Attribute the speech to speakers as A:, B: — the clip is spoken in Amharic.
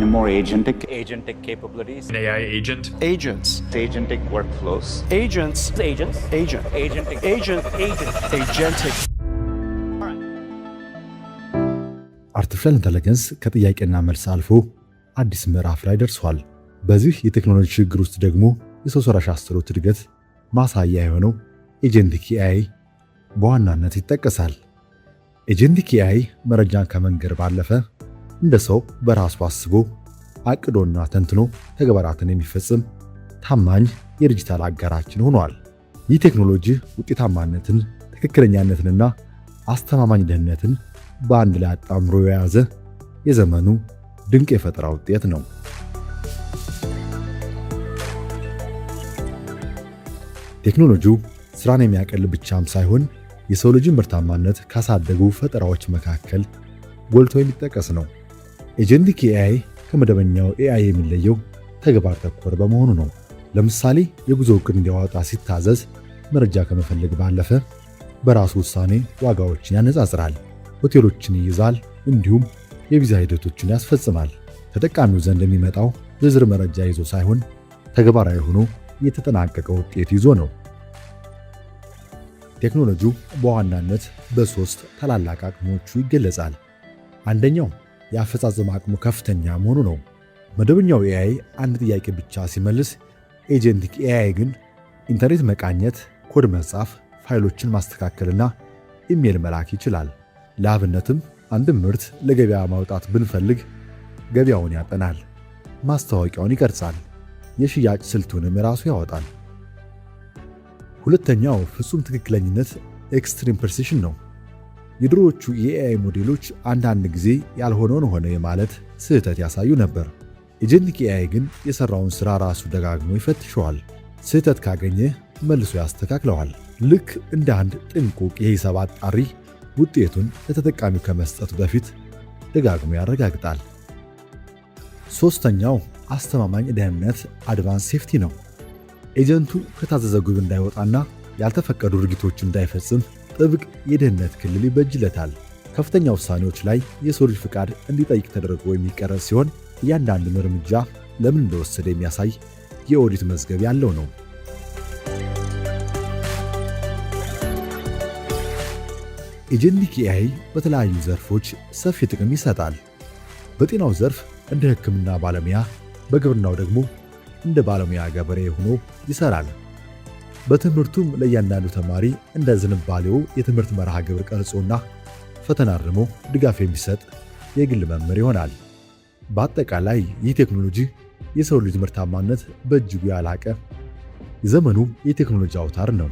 A: more agentic capabilities.
B: An AI agent.
C: Agents.
A: Agentic workflows.
C: Agents.
A: Agents.
C: Agent.
A: Agentic.
C: Agentic.
D: አርቲፊሻል ኢንተለጀንስ ከጥያቄና መልስ አልፎ አዲስ ምዕራፍ ላይ ደርሷል። በዚህ የቴክኖሎጂ ሽግግር ውስጥ ደግሞ የሰው ሰራሽ አስተውሎት እድገት ማሳያ የሆነው ኤጀንቲክ ኤአይ በዋናነት ይጠቀሳል። ኤጀንቲክ ኤአይ መረጃን ከመንገር ባለፈ እንደ ሰው በራሱ አስቦ አቅዶና ተንትኖ ተግባራትን የሚፈጽም ታማኝ የዲጂታል አጋራችን ሆኗል። ይህ ቴክኖሎጂ ውጤታማነትን፣ ትክክለኛነትንና አስተማማኝ ደህንነትን በአንድ ላይ አጣምሮ የያዘ የዘመኑ ድንቅ የፈጠራ ውጤት ነው። ቴክኖሎጂው ስራን የሚያቀል ብቻም ሳይሆን የሰው ልጅን ምርታማነት ካሳደጉ ፈጠራዎች መካከል ጎልቶ የሚጠቀስ ነው። ኤጀንቲክ ኤአይ ከመደበኛው ኤአይ የሚለየው ተግባር ተኮር በመሆኑ ነው። ለምሳሌ የጉዞ ዕቅድ እንዲያወጣ ሲታዘዝ መረጃ ከመፈለግ ባለፈ በራሱ ውሳኔ ዋጋዎችን ያነጻጽራል፣ ሆቴሎችን ይይዛል፣ እንዲሁም የቪዛ ሂደቶችን ያስፈጽማል። ተጠቃሚው ዘንድ የሚመጣው ዝርዝር መረጃ ይዞ ሳይሆን ተግባራዊ ሆኖ የተጠናቀቀ ውጤት ይዞ ነው። ቴክኖሎጂው በዋናነት በሶስት ታላላቅ አቅሞቹ ይገለጻል። አንደኛው የአፈጻጸም አቅሙ ከፍተኛ መሆኑ ነው። መደበኛው ኤአይ አንድ ጥያቄ ብቻ ሲመልስ፣ ኤጀንቲክ ኤአይ ግን ኢንተርኔት መቃኘት፣ ኮድ መጻፍ፣ ፋይሎችን ማስተካከልና ኢሜል መላክ ይችላል። ለአብነትም አንድ ምርት ለገበያ ማውጣት ብንፈልግ ገበያውን ያጠናል፣ ማስታወቂያውን ይቀርጻል፣ የሽያጭ ስልቱንም ራሱ ያወጣል። ሁለተኛው ፍጹም ትክክለኝነት ኤክስትሪም ፕሪሲሽን ነው። የድሮዎቹ የኤአይ ሞዴሎች አንዳንድ ጊዜ ያልሆነውን ሆነ የማለት ስህተት ያሳዩ ነበር። ኤጀንቲክ ኤአይ ግን የሰራውን ሥራ ራሱ ደጋግሞ ይፈትሸዋል። ስህተት ካገኘ መልሶ ያስተካክለዋል። ልክ እንደ አንድ ጥንቁቅ የሂሳብ አጣሪ ውጤቱን ለተጠቃሚው ከመስጠቱ በፊት ደጋግሞ ያረጋግጣል። ሶስተኛው አስተማማኝ ደህንነት አድቫንስ ሴፍቲ ነው። ኤጀንቱ ከታዘዘ ግብ እንዳይወጣና ያልተፈቀዱ ድርጊቶች እንዳይፈጽም ጥብቅ የደህንነት ክልል ይበጅለታል። ከፍተኛ ውሳኔዎች ላይ የሰው ልጅ ፍቃድ እንዲጠይቅ ተደርጎ የሚቀረጽ ሲሆን እያንዳንዱን እርምጃ ለምን እንደወሰደ የሚያሳይ የኦዲት መዝገብ ያለው ነው። ኤጀንቲክ ኤአይ በተለያዩ ዘርፎች ሰፊ ጥቅም ይሰጣል። በጤናው ዘርፍ እንደ ሕክምና ባለሙያ፣ በግብርናው ደግሞ እንደ ባለሙያ ገበሬ ሆኖ ይሰራል። በትምህርቱም ለእያንዳንዱ ተማሪ እንደ ዝንባሌው የትምህርት መርሃ ግብር ቀርጾና ፈተና አርሞ ድጋፍ የሚሰጥ የግል መምህር ይሆናል። በአጠቃላይ ይህ ቴክኖሎጂ የሰው ልጅ ምርታማነት በእጅጉ ያላቀ የዘመኑ የቴክኖሎጂ አውታር ነው።